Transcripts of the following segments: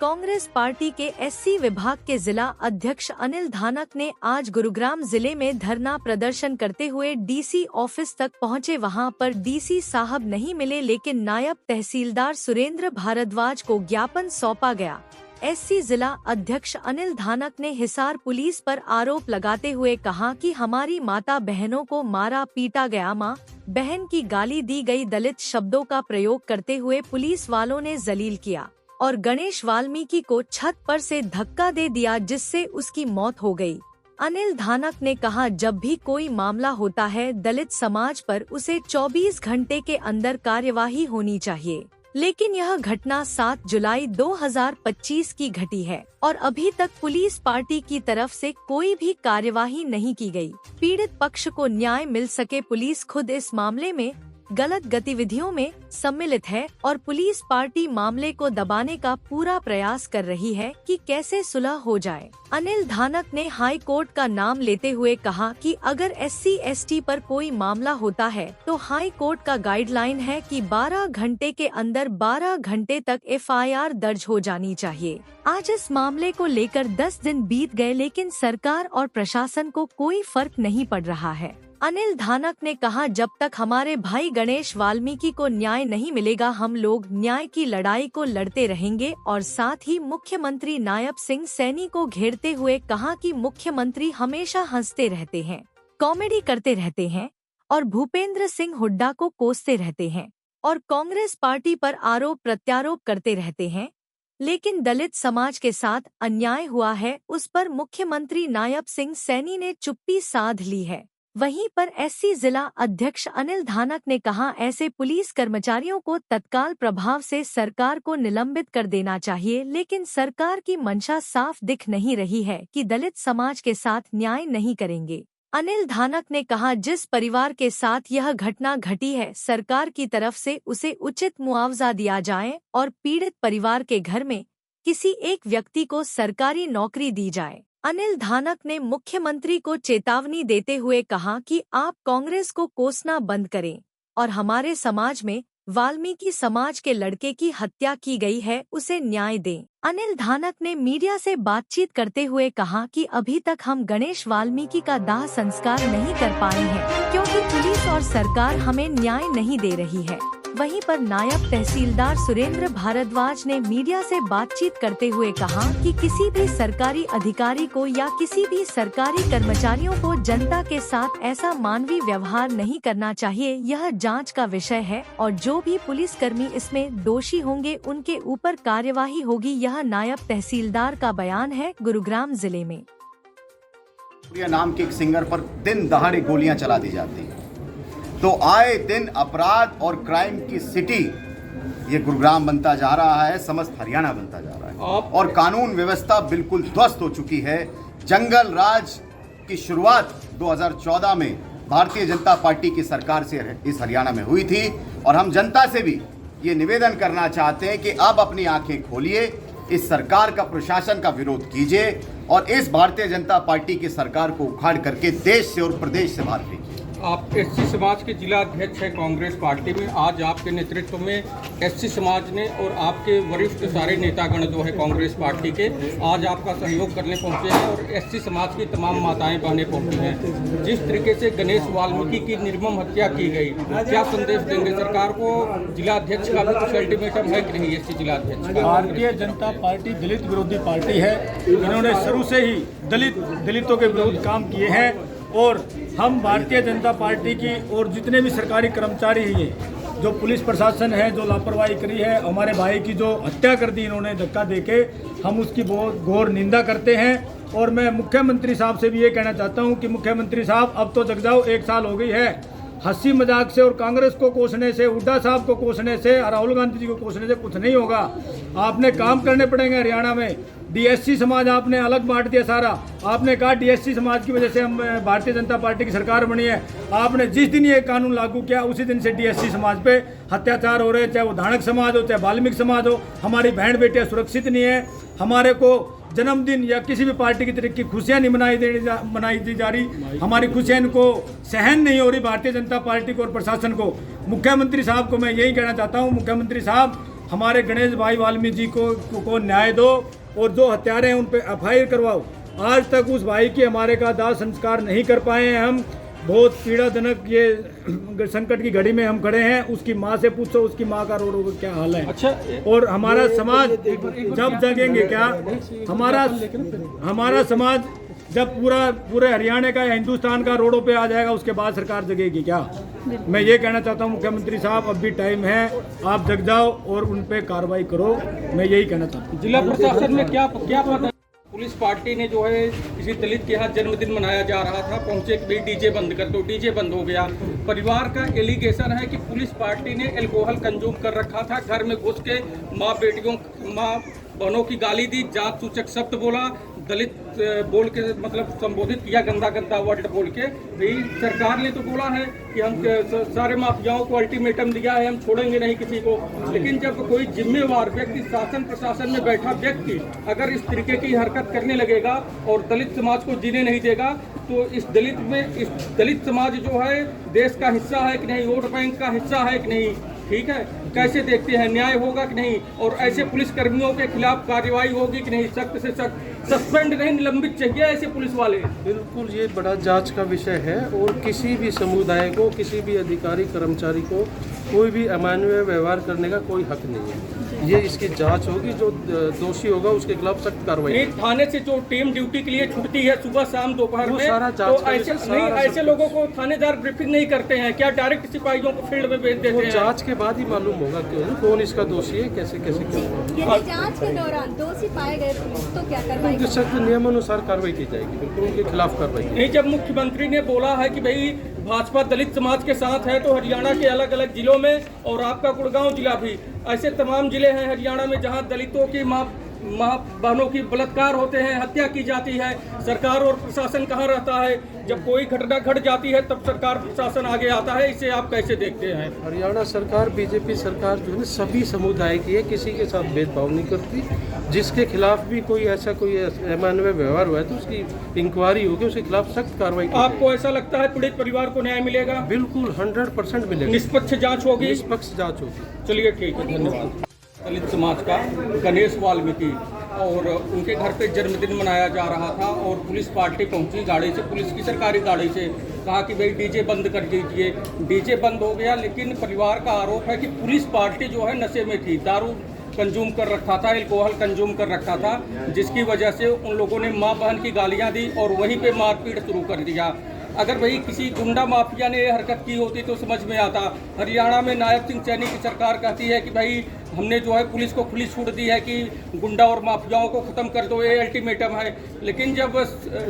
Congress party के SC विभाग के जिला अध्यक्ष अनिल धानक ने आज गुरुग्राम जिले में धरना प्रदर्शन करते हुए डीसी ऑफिस तक पहुंचे। वहां पर डीसी साहब नहीं मिले, लेकिन नायब तहसीलदार सुरेंद्र भारद्वाज को ज्ञापन सौंपा गया। एससी जिला अध्यक्ष अनिल धानक ने हिसार पुलिस पर आरोप लगाते हुए कहा कि हमारी माता बहनों को मारा पीटा गया, मां बहन की गाली दी गई, दलित शब्दों का प्रयोग करते हुए पुलिस वालों ने जलील किया और गणेश वाल्मीकि को छत पर से धक्का दे दिया, जिससे उसकी मौत हो गई। अनिल धानक ने कहा, जब भी कोई मामला होता है दलित समाज पर, उसे 24 घंटे के अंदर कार्यवाही होनी चाहिए, लेकिन यह घटना 7 जुलाई 2025 की घटी है और अभी तक पुलिस पार्टी की तरफ से कोई भी कार्यवाही नहीं की गई। पीड़ित पक्ष को न्याय मिल सके। पुलिस खुद इस मामले में गलत गतिविधियों में सम्मिलित है और पुलिस पार्टी मामले को दबाने का पूरा प्रयास कर रही है कि कैसे सुलह हो जाए। अनिल धानक ने हाई कोर्ट का नाम लेते हुए कहा कि अगर SC/ST पर कोई मामला होता है तो हाई कोर्ट का गाइडलाइन है कि 12 घंटे के अंदर 12 घंटे तक FIR दर्ज हो जानी चाहिए। आज इस मामले को लेकर 10 दिन बीत गए, लेकिन सरकार और प्रशासन को कोई फर्क नहीं पड़ रहा है। अनिल धानक ने कहा, जब तक हमारे भाई गणेश वाल्मीकि को न्याय नहीं मिलेगा, हम लोग न्याय की लड़ाई को लड़ते रहेंगे। और साथ ही मुख्यमंत्री नायब सिंह सैनी को घेरते हुए कहा कि मुख्यमंत्री हमेशा हंसते रहते हैं, कॉमेडी करते रहते हैं और भूपेंद्र सिंह हुड्डा को कोसते रहते हैं और कांग्रेस पार्टी पर आरोप प्रत्यारोप करते रहते हैं, लेकिन दलित समाज के साथ अन्याय हुआ है उस पर मुख्यमंत्री नायब सिंह सैनी ने चुप्पी साध ली है। वहीं पर एससी जिला अध्यक्ष अनिल धानक ने कहा, ऐसे पुलिस कर्मचारियों को तत्काल प्रभाव से सरकार को निलंबित कर देना चाहिए, लेकिन सरकार की मंशा साफ दिख नहीं रही है कि दलित समाज के साथ न्याय नहीं करेंगे। अनिल धानक ने कहा, जिस परिवार के साथ यह घटना घटी है, सरकार की तरफ से उसे उचित मुआवजा दिया जाए और पीड़ित परिवार के घर में किसी एक व्यक्ति को सरकारी नौकरी दी जाए। अनिल धानक ने मुख्यमंत्री को चेतावनी देते हुए कहा कि आप कांग्रेस को कोसना बंद करें और हमारे समाज में वाल्मीकि समाज के लड़के की हत्या की गई है, उसे न्याय दें। अनिल धानक ने मीडिया से बातचीत करते हुए कहा कि अभी तक हम गणेश वाल्मीकि का दाह संस्कार नहीं कर पाए हैं, क्योंकि पुलिस और सरकार हमें न्याय नहीं दे रही है। वहीं पर नायब तहसीलदार सुरेंद्र भारद्वाज ने मीडिया से बातचीत करते हुए कहा कि किसी भी सरकारी अधिकारी को या किसी भी सरकारी कर्मचारियों को जनता के साथ ऐसा मानवीय व्यवहार नहीं करना चाहिए। यह जांच का विषय है और जो भी पुलिसकर्मी इसमें दोषी होंगे उनके ऊपर कार्यवाही होगी। यह नायब तहसीलदार का बयान है। गुरुग्राम जिले में नाम के एक सिंगर पर दिन दहाड़े गोलियां चला दी जाती है, तो आए दिन अपराध और क्राइम की सिटी ये गुरुग्राम बनता जा रहा है, समस्त हरियाणा बनता जा रहा है और कानून व्यवस्था बिल्कुल ध्वस्त हो चुकी है। जंगल राज की शुरुआत 2014 में भारतीय जनता पार्टी की सरकार से इस हरियाणा में हुई थी और हम जनता से भी ये निवेदन करना चाहते हैं कि आप अपनी आंखें खोलिए, इस सरकार का प्रशासन का विरोध कीजिए और इस भारतीय जनता पार्टी की सरकार को उखाड़ करके देश से और प्रदेश से बाहर फेंकिए। आप एससी समाज के जिला अध्यक्ष हैं कांग्रेस पार्टी में। आज आपके नेतृत्व में एससी समाज ने और आपके वरिष्ठ सारे नेतागण जो है कांग्रेस पार्टी के आज आपका सहयोग करने पहुंचे हैं और एससी समाज की तमाम माताएं बहनें पहुंची हैं। जिस तरीके से गणेश वाल्मीकि की निर्मम हत्या की गई, क्या संदेश देंगे सरकार को? जिला अध्यक्ष का भी कुछ अल्टीमेटम है कि नहीं? एससी जिला अध्यक्ष का। भारतीय जनता पार्टी दलित विरोधी पार्टी है। इन्होंने शुरू से ही दलितों के विरोध काम किए हैं और हम भारतीय जनता पार्टी की और जितने भी सरकारी कर्मचारी हैं, जो पुलिस प्रशासन है, जो लापरवाही करी है, हमारे भाई की जो हत्या कर दी इन्होंने धक्का देके, हम उसकी बहुत घोर निंदा करते हैं। और मैं मुख्यमंत्री साहब से भी ये कहना चाहता हूँ कि मुख्यमंत्री साहब अब तो जग जाओ, 1 साल हो गई है। हंसी मजाक से और कांग्रेस को कोसने से, हुड्डा साहब को कोसने से, राहुल गांधी जी को कोसने से कुछ नहीं होगा। आपने काम करने पड़ेंगे हरियाणा में। डीएससी समाज आपने अलग बांट दिया सारा। आपने कहा डीएससी समाज की वजह से हम भारतीय जनता पार्टी की सरकार बनी है। आपने जिस दिन ये कानून लागू किया उसी दिन से डीएससी समाज पे अत्याचार हो रहे, चाहे वो धानक समाज हो, चाहे वाल्मीकि समाज हो। हमारी बहन बेटियां सुरक्षित नहीं है। हमारे को जन्मदिन या किसी भी पार्टी की तरह की खुशियाँ नहीं मनाई दी जा रही। हमारी खुशियाँ इनको सहन नहीं हो रही, भारतीय जनता पार्टी को और प्रशासन को। मुख्यमंत्री साहब को मैं यही कहना चाहता हूँ, मुख्यमंत्री साहब हमारे गणेश भाई वाल्मीकि जी को न्याय दो और जो हत्यारे हैं उन पे FIR करवाओ। आज तक उस भाई के हमारे का दाह संस्कार नहीं कर पाए हैं। हम बहुत पीड़ाजनक ये संकट की घड़ी में हम खड़े हैं। उसकी माँ से पूछो, उसकी माँ का रोड का क्या हाल है। अच्छा, और हमारा समाज जब जगेंगे क्या, हमारा समाज जब पूरे हरियाणा का या हिंदुस्तान का रोडों पे आ जाएगा, उसके बाद सरकार जगेगी क्या। मैं ये कहना चाहता हूँ मुख्यमंत्री साहब, अब भी टाइम है, आप जग जाओ और उन पे कार्रवाई करो। मैं यही कहना चाहता हूँ। जिला प्रशासन में क्या पता, पुलिस पार्टी ने जो है किसी दलित के यहाँ जन्मदिन मनाया जा रहा था, पहुंचे कि भाई डीजे बंद कर दो, डीजे बंद हो गया। परिवार का एलिगेशन है कि पुलिस पार्टी ने अल्कोहल कंज्यूम कर रखा था, घर में घुस के माँ बहनों की गाली दी, जात सूचक शब्द बोला, दलित बोल के मतलब संबोधित किया, गंदा वर्ड बोल के। भाई सरकार ने तो बोला है कि हम सारे माफियाओं को अल्टीमेटम दिया है, हम छोड़ेंगे नहीं किसी को। लेकिन जब कोई जिम्मेवार व्यक्ति, शासन प्रशासन में बैठा व्यक्ति अगर इस तरीके की हरकत करने लगेगा और दलित समाज को जीने नहीं देगा, तो इस दलित समाज जो है देश का हिस्सा है कि नहीं, वोट बैंक का हिस्सा है कि नहीं, ठीक है, कैसे देखते हैं, न्याय होगा कि नहीं, और ऐसे पुलिस कर्मियों के खिलाफ कार्रवाई होगी कि नहीं, सख्त से सख्त सस्पेंड नहीं, निलंबित चाहिए ऐसे पुलिस वाले। बिल्कुल, ये बड़ा जांच का विषय है और किसी भी समुदाय को, किसी भी अधिकारी कर्मचारी को कोई भी अमानवीय व्यवहार करने का कोई हक नहीं है। ये इसकी जांच होगी, जो दोषी होगा उसके खिलाफ सख्त कार्रवाई। एक थाने से जो टीम ड्यूटी के लिए छुटती है सुबह शाम दोपहर में, तो ऐसे लोगों को थानेदार ब्रीफिंग नहीं करते हैं क्या? डायरेक्ट सिपाहियों को फील्ड में भेज देते हैं। जांच के बाद ही मालूम होगा कौन इसका दोषी है, कैसे क्या। जांच के दौरान दोषी पाए गए तो क्या कार्रवाई? उनके सख्त नियमानुसार कार्रवाई की जाएगी, बिल्कुल उनके खिलाफ कार्रवाई। नहीं, जब मुख्यमंत्री ने बोला है कि भाई भाजपा दलित समाज के साथ है, तो हरियाणा के अलग अलग जिलों में और आपका गुड़गांव जिला भी, ऐसे तमाम जिले हैं हरियाणा में जहां दलितों की माँ बहनों की बलात्कार होते हैं, हत्या की जाती है। सरकार और प्रशासन कहाँ रहता है? जब कोई घटना घट जाती है तब सरकार प्रशासन आगे आता है। इसे आप कैसे देखते हैं? हरियाणा सरकार, बीजेपी सरकार जो है सभी समुदाय की है, किसी के साथ भेदभाव नहीं करती। जिसके खिलाफ भी कोई अमानवीय व्यवहार हुआ है तो उसकी इंक्वायरी होगी, उसके खिलाफ सख्त कार्रवाई। आपको ऐसा लगता है पीड़ित परिवार को न्याय मिलेगा? बिल्कुल 100% मिलेगा। निष्पक्ष जाँच होगी? निष्पक्ष जाँच होगी। चलिए ठीक है, धन्यवाद। दलित समाज का गणेश वाल्मीकि और उनके घर पे जन्मदिन मनाया जा रहा था और पुलिस पार्टी पहुंची गाड़ी से, पुलिस की सरकारी गाड़ी से, कहा कि भाई डीजे बंद कर दीजिए। डीजे बंद हो गया, लेकिन परिवार का आरोप है कि पुलिस पार्टी जो है नशे में थी, दारू कंज्यूम कर रखा था, अल्कोहल कंज्यूम कर रखा था, जिसकी वजह से उन लोगों ने माँ बहन की गालियाँ दी और वहीं पर मारपीट शुरू कर दिया। अगर भाई किसी गुंडा माफिया ने हरकत की होती तो समझ में आता। हरियाणा में नायब सिंह सैनी की सरकार कहती है कि भाई हमने जो है पुलिस को खुली छूट दी है कि गुंडा और माफियाओं को ख़त्म कर दो, ये अल्टीमेटम है। लेकिन जब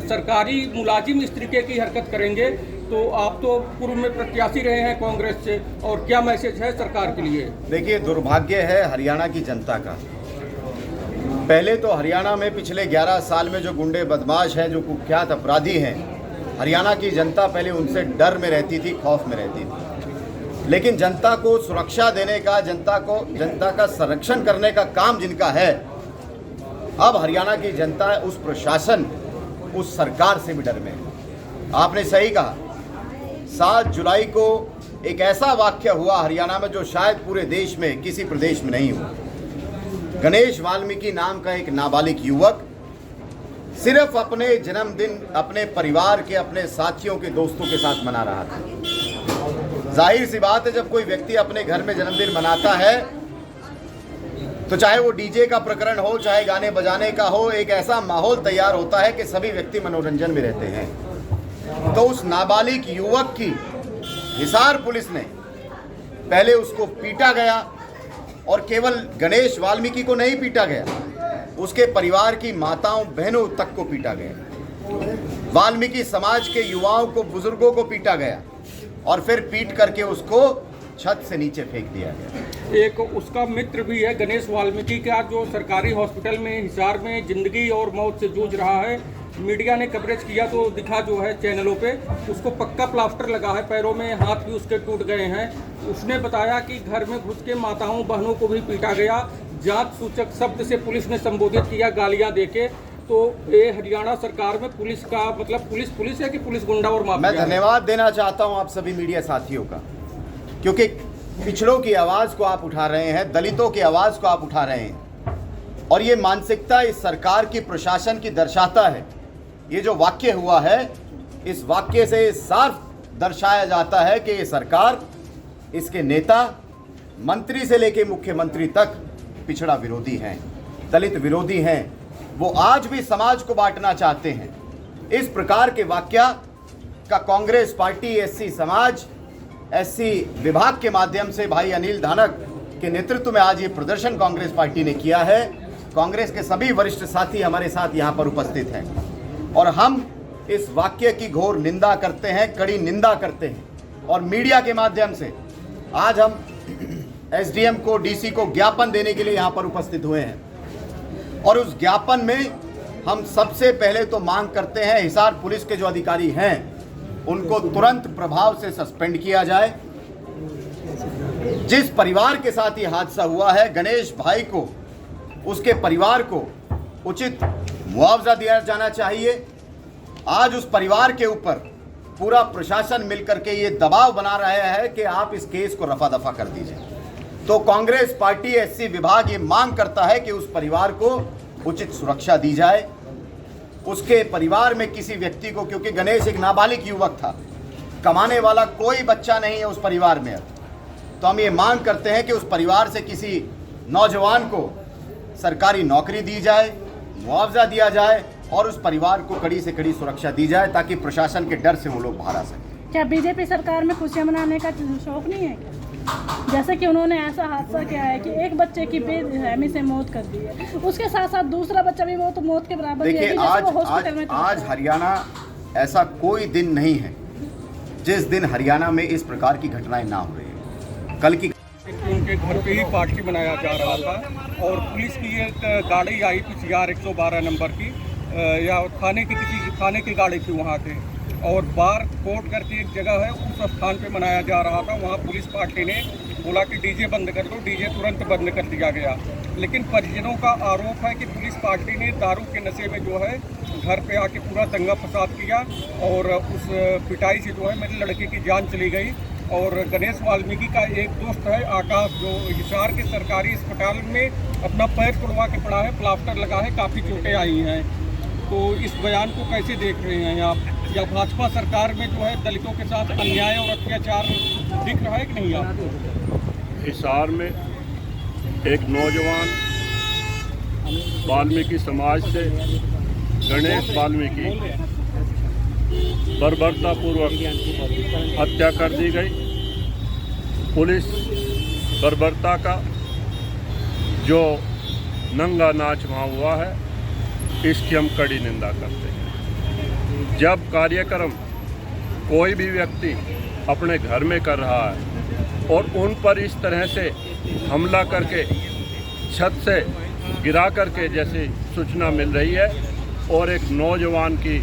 सरकारी मुलाजिम इस तरीके की हरकत करेंगे तो आप तो पूर्व में प्रत्याशी रहे हैं कांग्रेस से, और क्या मैसेज है सरकार के लिए? देखिए, दुर्भाग्य है हरियाणा की जनता का। पहले तो हरियाणा में पिछले 11 साल में जो गुंडे बदमाश हैं, जो कुख्यात अपराधी हैं, हरियाणा की जनता पहले उनसे डर में रहती थी, खौफ में रहती थी। लेकिन जनता को सुरक्षा देने का, जनता का संरक्षण करने का काम जिनका है, अब हरियाणा की जनता उस प्रशासन, उस सरकार से भी डर में है। आपने सही कहा, 7 जुलाई को एक ऐसा वाक्य हुआ हरियाणा में जो शायद पूरे देश में किसी प्रदेश में नहीं हुआ। गणेश वाल्मीकि नाम का एक नाबालिग युवक सिर्फ अपने जन्मदिन अपने परिवार के, अपने साथियों के, दोस्तों के साथ मना रहा था। जाहिर सी बात है, जब कोई व्यक्ति अपने घर में जन्मदिन मनाता है तो चाहे वो डीजे का प्रकरण हो, चाहे गाने बजाने का हो, एक ऐसा माहौल तैयार होता है कि सभी व्यक्ति मनोरंजन में रहते हैं। तो उस नाबालिग युवक की हिसार पुलिस ने पहले उसको पीटा गया, और केवल गणेश वाल्मीकि को नहीं पीटा गया, उसके परिवार की माताओं बहनों तक को पीटा गया। वाल्मीकि समाज के युवाओं को, बुजुर्गों को पीटा गया और फिर पीट करके उसको छत से नीचे फेंक दिया गया। एक उसका मित्र भी है गणेश वाल्मीकि का, जो सरकारी हॉस्पिटल में हिसार में जिंदगी और मौत से जूझ रहा है। मीडिया ने कवरेज किया तो दिखा जो है चैनलों पे, उसको पक्का प्लास्टर लगा है पैरों में, हाथ भी उसके टूट गए हैं। उसने बताया कि घर में घुस के माताओं बहनों को भी पीटा गया, जात सूचक शब्द से पुलिस ने संबोधित किया, गालियां देके। तो ये हरियाणा सरकार में पुलिस का मतलब पुलिस है कि पुलिस गुंडा और माफिया? मैं धन्यवाद देना चाहता हूं आप सभी मीडिया साथियों का, क्योंकि पिछड़ों की आवाज़ को आप उठा रहे हैं, दलितों की आवाज़ को आप उठा रहे हैं, और ये मानसिकता इस सरकार की, प्रशासन की दर्शाता है। ये जो वाक्य हुआ है, इस वाक्य से साफ दर्शाया जाता है कि ये सरकार, इसके नेता, मंत्री से लेकर मुख्यमंत्री तक पिछड़ा विरोधी हैं, दलित विरोधी हैं। वो आज भी समाज को बांटना चाहते हैं। इस प्रकार के वाक्य का कांग्रेस पार्टी, एससी समाज, एससी विभाग के माध्यम से भाई अनिल धानक के नेतृत्व में आज ये प्रदर्शन कांग्रेस पार्टी ने किया है। कांग्रेस के सभी वरिष्ठ साथी हमारे साथ यहाँ पर उपस्थित हैं और हम इस वाक्य की घोर निंदा करते हैं, कड़ी निंदा करते हैं। और मीडिया के माध्यम से आज हम एसडीएम को, डीसी को ज्ञापन देने के लिए यहाँ पर उपस्थित हुए हैं। और उस ज्ञापन में हम सबसे पहले तो मांग करते हैं, हिसार पुलिस के जो अधिकारी हैं उनको तुरंत प्रभाव से सस्पेंड किया जाए। जिस परिवार के साथ ये हादसा हुआ है, गणेश भाई को, उसके परिवार को उचित मुआवजा दिया जाना चाहिए। आज उस परिवार के ऊपर पूरा प्रशासन मिलकर के ये दबाव बना रहा है कि आप इस केस को रफा दफा कर दीजिए। तो कांग्रेस पार्टी, एससी विभाग ये मांग करता है कि उस परिवार को उचित सुरक्षा दी जाए। उसके परिवार में किसी व्यक्ति को, क्योंकि गणेश एक नाबालिग युवक था, कमाने वाला कोई बच्चा नहीं है उस परिवार में, तो हम ये मांग करते हैं कि उस परिवार से किसी नौजवान को सरकारी नौकरी दी जाए, मुआवजा दिया जाए और उस परिवार को कड़ी से कड़ी सुरक्षा दी जाए ताकि प्रशासन के डर से वो लोग बाहर आ सकें। क्या बीजेपी सरकार में खुशियां मनाने का शौक नहीं है क्या? जैसे कि उन्होंने ऐसा हादसा किया है कि एक बच्चे की बेरहमी से मौत कर दी है, उसके साथ साथ दूसरा बच्चा भी वो तो मौत के बराबर ही है। देखिए, आज हरियाणा ऐसा कोई दिन नहीं है जिस दिन हरियाणा में इस प्रकार की घटनाएं ना हो रही है। कल की उनके घर पे ही पार्टी बनाया जा रहा था और पुलिस की एक गाड़ी आई PCR 112 नंबर की, या किसी थाने की गाड़ी थी वहाँ के, और बार कोर्ट करके एक जगह है, उस स्थान पे मनाया जा रहा था। वहाँ पुलिस पार्टी ने बोला कि डीजे बंद कर दो, डीजे तुरंत बंद कर दिया गया। लेकिन परिजनों का आरोप है कि पुलिस पार्टी ने दारू के नशे में जो है घर पे आके पूरा दंगा फसाद किया और उस पिटाई से जो है मेरे लड़के की जान चली गई। और गणेश वाल्मीकि का एक दोस्त है आकाश, जो हिसार के सरकारी अस्पताल में अपना पैर तोड़वा के पड़ा है, प्लास्टर लगा है, काफ़ी चोटें आई हैं। तो इस बयान को कैसे देख रहे हैं आप? या भाजपा सरकार में जो है दलितों के साथ अन्याय और अत्याचार दिख रहा है कि नहीं आपको? हिसार में एक नौजवान वाल्मीकि समाज से गणेश वाल्मीकि बर्बरतापूर्वक हत्या कर दी गई। पुलिस बर्बरता का जो नंगा नाच वहाँ हुआ है, इसकी हम कड़ी निंदा करते हैं। जब कार्यक्रम कोई भी व्यक्ति अपने घर में कर रहा है और उन पर इस तरह से हमला करके छत से गिरा करके जैसी सूचना मिल रही है और एक नौजवान की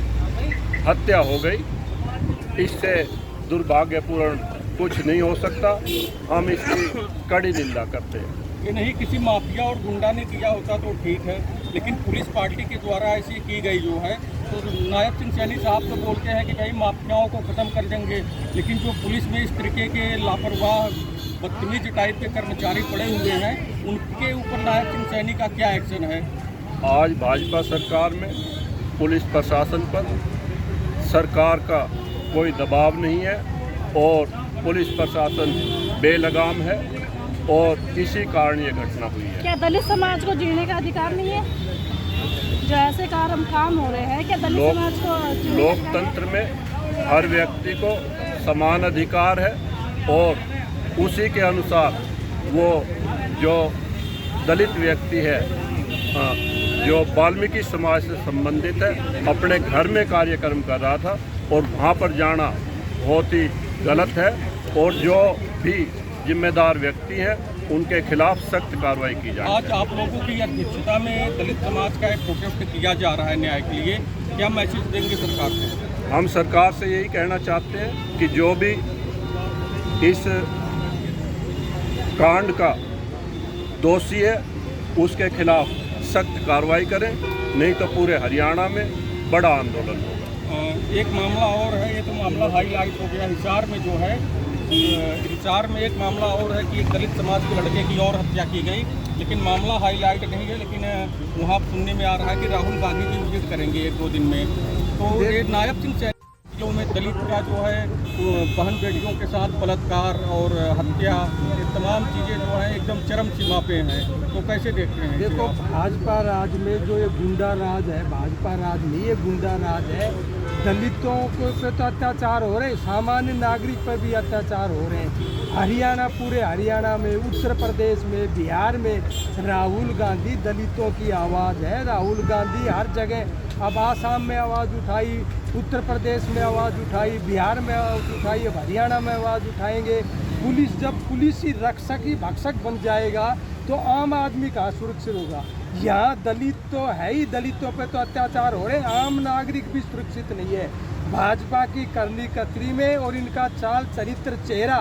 हत्या हो गई, इससे दुर्भाग्यपूर्ण कुछ नहीं हो सकता। हम इसकी कड़ी निंदा करते हैं। ये नहीं किसी माफिया और गुंडा ने किया होता तो ठीक है, लेकिन पुलिस पार्टी के द्वारा ऐसी की गई जो है, तो नायब सिंह सैनी साहब तो बोलते हैं कि भाई माफियाओं को ख़त्म कर देंगे, लेकिन जो पुलिस में इस तरीके के लापरवाह बदतमीज टाइप के कर्मचारी पड़े हुए हैं, उनके ऊपर नायब सिंह सैनी का क्या एक्शन है? आज भाजपा सरकार में पुलिस प्रशासन पर सरकार का कोई दबाव नहीं है और पुलिस प्रशासन बेलगाम है और इसी कारण ये घटना हुई है। क्या दलित समाज को जीने का अधिकार नहीं है? जो ऐसे काम हो रहे हैं, क्या दलित समाज को? लोकतंत्र में हर व्यक्ति को समान अधिकार है और उसी के अनुसार वो जो दलित व्यक्ति है, जो वाल्मीकि समाज से संबंधित है, अपने घर में कार्यक्रम कर रहा था और वहाँ पर जाना बहुत ही गलत है और जो भी जिम्मेदार व्यक्ति हैं उनके खिलाफ सख्त कार्रवाई की जाए। आज आप लोगों की अध्यक्षता में दलित समाज का एक प्रोटेस्ट किया जा रहा है न्याय के लिए, क्या मैसेज देंगे सरकार को? हम सरकार से यही कहना चाहते हैं कि जो भी इस कांड का दोषी है उसके खिलाफ सख्त कार्रवाई करें, नहीं तो पूरे हरियाणा में बड़ा आंदोलन होगा। एक मामला और है, ये तो मामला हाईलाइट हो गया हिसार में जो है हिसार में एक मामला और है कि एक दलित समाज के लड़के की और हत्या की गई, लेकिन मामला हाईलाइट नहीं है। लेकिन वहाँ सुनने में आ रहा है कि राहुल गांधी जी विजिट करेंगे 1-2 दिन में। तो ये नायब सिंह सैनियों में दलित का जो है बहन बेटियों के साथ बलात्कार और हत्या, ये तमाम चीज़ें जो हैं एकदम चरम सीमा पे हैं। तो कैसे देखते हैं? देखो, भाजपा राज में जो ये गुंडा राज है, भाजपा राज नहीं, ये गुंडा राज है। दलितों को पे तो अत्याचार हो रहे हैं, सामान्य नागरिक पर भी अत्याचार हो रहे हैं। हरियाणा, पूरे हरियाणा में, उत्तर प्रदेश में, बिहार में राहुल गांधी दलितों की आवाज़ है। राहुल गांधी हर जगह, अब आसाम में आवाज़ उठाई, उत्तर प्रदेश में आवाज़ उठाई, बिहार में आवाज़ उठाई, अब हरियाणा में आवाज़ उठाएंगे। जब पुलिस ही रक्षक ही भक्षक बन जाएगा तो आम आदमी का सुरक्षित होगा। यहाँ दलित तो है ही, दलितों पे तो अत्याचार हो रहे हैं, आम नागरिक भी सुरक्षित नहीं है। भाजपा की करनी कतरी में और इनका चाल चरित्र, चेहरा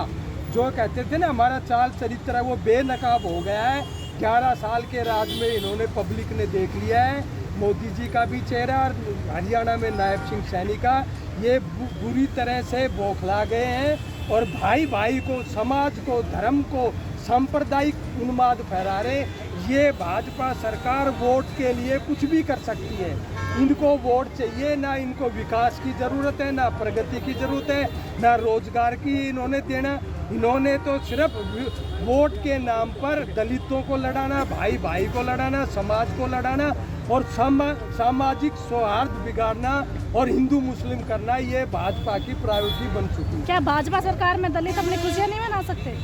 जो कहते थे ना हमारा चाल चरित्र है, वो बेनकाब हो गया है। 11 साल के राज में इन्होंने, पब्लिक ने देख लिया है मोदी जी का भी चेहरा और हरियाणा में नायब सिंह सैनी का। ये बुरी तरह से बौखला गए हैं और भाई भाई को, समाज को, धर्म को सांप्रदायिक उन्माद फैला रहे। ये भाजपा सरकार वोट के लिए कुछ भी कर सकती है। इनको वोट चाहिए, ना इनको विकास की ज़रूरत है, ना प्रगति की ज़रूरत है, ना रोजगार की इन्होंने देना। इन्होंने तो सिर्फ वोट के नाम पर दलितों को लड़ाना, भाई भाई को लड़ाना, समाज को लड़ाना और सामाजिक सौहार्द बिगाड़ना और हिंदू मुस्लिम करना, ये भाजपा की प्रायोरिटी बन चुकी है। क्या भाजपा सरकार में दलित अपनी खुशियाँ नहीं मना सकते?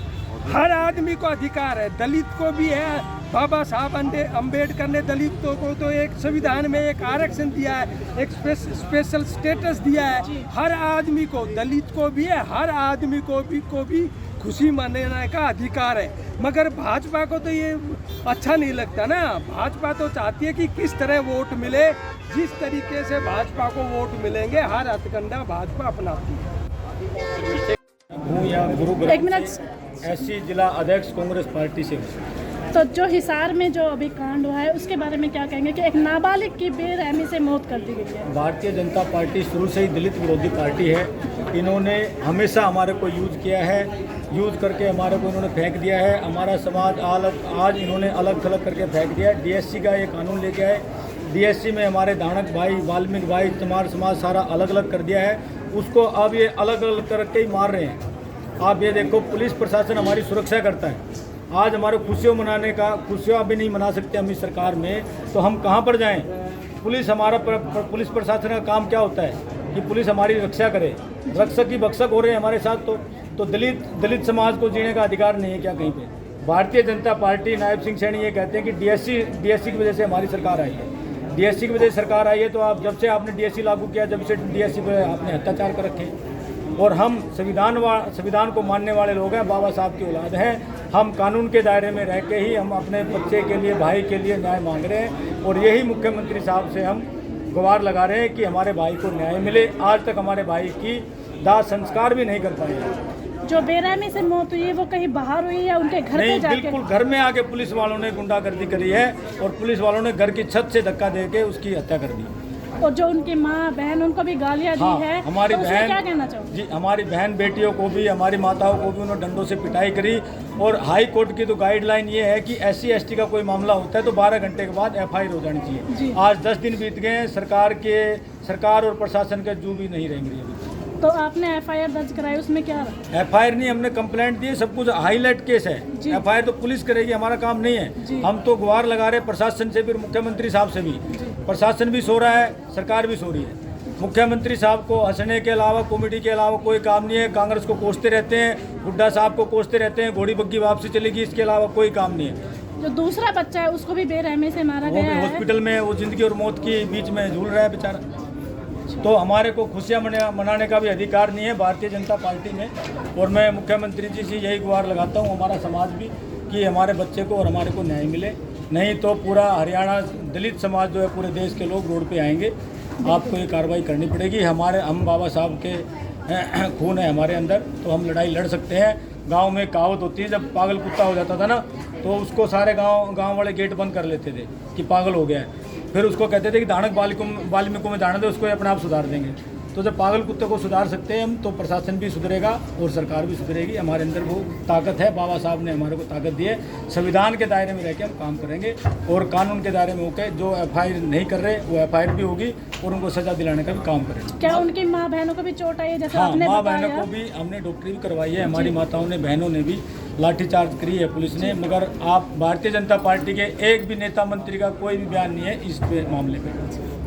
हर आदमी को अधिकार है, दलित को भी है। बाबा साहब अम्बेडकर ने दलितों को तो एक संविधान में एक आरक्षण दिया है, एक स्पेशल स्टेटस दिया है। हर आदमी को, दलित को भी है, हर आदमी को भी खुशी मनाने का अधिकार है। मगर भाजपा को तो ये अच्छा नहीं लगता ना। भाजपा तो चाहती है कि किस तरह वोट मिले, जिस तरीके से भाजपा को वोट मिलेंगे हर हथकंडा भाजपा अपनाती है। हूँ यहाँ गुरुग्राम SC जिला अध्यक्ष कांग्रेस पार्टी से। तो जो हिसार में जो अभी कांड हुआ है उसके बारे में क्या कहेंगे कि एक नाबालिग की बेरहमी से मौत कर दी गई है? भारतीय जनता पार्टी शुरू से ही दलित विरोधी पार्टी है। इन्होंने हमेशा हमारे को यूज़ किया है, यूज़ करके हमारे को इन्होंने फेंक दिया है। हमारा समाज आज इन्होंने अलग थलग करके फेंक दिया है। DSC का ये कानून लेके आए, DSC में हमारे दानक भाई, वाल्मीकि भाई, चमार समाज सारा अलग अलग कर दिया है। उसको अब ये अलग अलग करके ही मार रहे हैं। आप ये देखो, पुलिस प्रशासन हमारी सुरक्षा करता है। आज हमारे खुशियों मनाने का, खुशियाँ भी नहीं मना सकते हम इस सरकार में, तो हम कहाँ पर जाएं? पुलिस हमारा पुलिस प्रशासन का काम क्या होता है कि पुलिस हमारी रक्षा करे। रक्षक ही भक्षक हो रहे हैं हमारे साथ। तो दलित समाज को जीने का अधिकार नहीं है क्या कहीं पे? भारतीय जनता पार्टी, नायब सिंह सैनी ये कहते हैं कि DSC की वजह से हमारी सरकार आई है। DSC की वजह से सरकार आई है, तो आप जब से आपने DSC लागू किया, जब से DSC पर आपने अत्याचार कर रखे। और हम संविधान को मानने वाले लोग हैं, बाबा साहब की औलाद हैं। हम कानून के दायरे में रह के ही हम अपने बच्चे के लिए, भाई के लिए न्याय मांग रहे हैं। और यही मुख्यमंत्री साहब से हम गुहार लगा रहे हैं कि हमारे भाई को न्याय मिले। आज तक हमारे भाई की दाह संस्कार भी नहीं कर पाए। जो बेरहमी से मौत हुई है वो कहीं बाहर हुई या उनके घर नहीं, पे जाके? बिल्कुल घर में आके पुलिस वालों ने गुंडागर्दी करी है और पुलिस वालों ने घर की छत से धक्का दे के उसकी हत्या कर दी। और जो उनकी माँ बहन, उनको भी गालियाँ दी है, हमारी तो बहन, क्या कहना चाहोगे? जी, हमारी बहन बेटियों को भी, हमारी माताओं को भी उन्होंने डंडों से पिटाई करी। और हाई कोर्ट की तो गाइडलाइन ये है कि SC ST का कोई मामला होता है तो 12 घंटे के बाद FIR हो जानी चाहिए। आज 10 दिन बीत गए हैं, सरकार और प्रशासन के जू भी नहीं रहेंगे अभी। तो आपने FIR दर्ज कराई, उसमें क्या? FIR नहीं, हमने कंप्लेंट दी, सब कुछ हाईलाइट केस है। FIR तो पुलिस करेगी, हमारा काम नहीं है। हम तो गुहार लगा रहे प्रशासन से भी, मुख्यमंत्री साहब से भी। प्रशासन भी सो रहा है, सरकार भी सो रही है। मुख्यमंत्री साहब को हंसने के अलावा, कॉमेडी के अलावा कोई काम नहीं है। कांग्रेस को कोसते रहते हैं, हुड्डा साहब को कोसते रहते हैं, घोड़ी बग्गी वापसी चलेगी, इसके अलावा कोई काम नहीं है। जो दूसरा बच्चा है उसको भी बेरहमी से मारा गया है, हॉस्पिटल में, वो जिंदगी और मौत के बीच में झूल रहा है बेचारा। तो हमारे को खुशियाँ मनाने का भी अधिकार नहीं है भारतीय जनता पार्टी में। और मैं मुख्यमंत्री जी से यही गुहार लगाता हूँ, हमारा समाज भी, कि हमारे बच्चे को और हमारे को न्याय मिले। नहीं तो पूरा हरियाणा दलित समाज जो है, पूरे देश के लोग रोड पे आएंगे। आपको ये कार्रवाई करनी पड़ेगी। हम बाबा साहब के खून है हमारे अंदर, तो हम लड़ाई लड़ सकते हैं। गांव में कहावत होती है, जब पागल कुत्ता हो जाता था ना, तो उसको सारे गांव वाले गेट बंद कर लेते थे कि पागल हो गया है। फिर उसको कहते थे कि दानक वाल्मीकि में जाने दे, उसको अपने आप सुधार देंगे। तो जब पागल कुत्ते को सुधार सकते हैं हम, तो प्रशासन भी सुधरेगा और सरकार भी सुधरेगी। हमारे अंदर वो ताकत है, बाबा साहब ने हमारे को ताकत दी है। संविधान के दायरे में रह के हम काम करेंगे और कानून के दायरे में होकर जो FIR नहीं कर रहे वो FIR भी होगी और उनको सजा दिलाने का भी काम करेंगे। क्या उनकी माँ बहनों को भी चोट आई है जैसे हाँ, आपने माँ बताया? बहनों को भी हमने डॉक्टरी भी करवाई है, हमारी माताओं ने, बहनों ने भी लाठीचार्ज करी है पुलिस ने। मगर आप भारतीय जनता पार्टी के एक भी नेता मंत्री का कोई भी बयान नहीं है इस मामले में।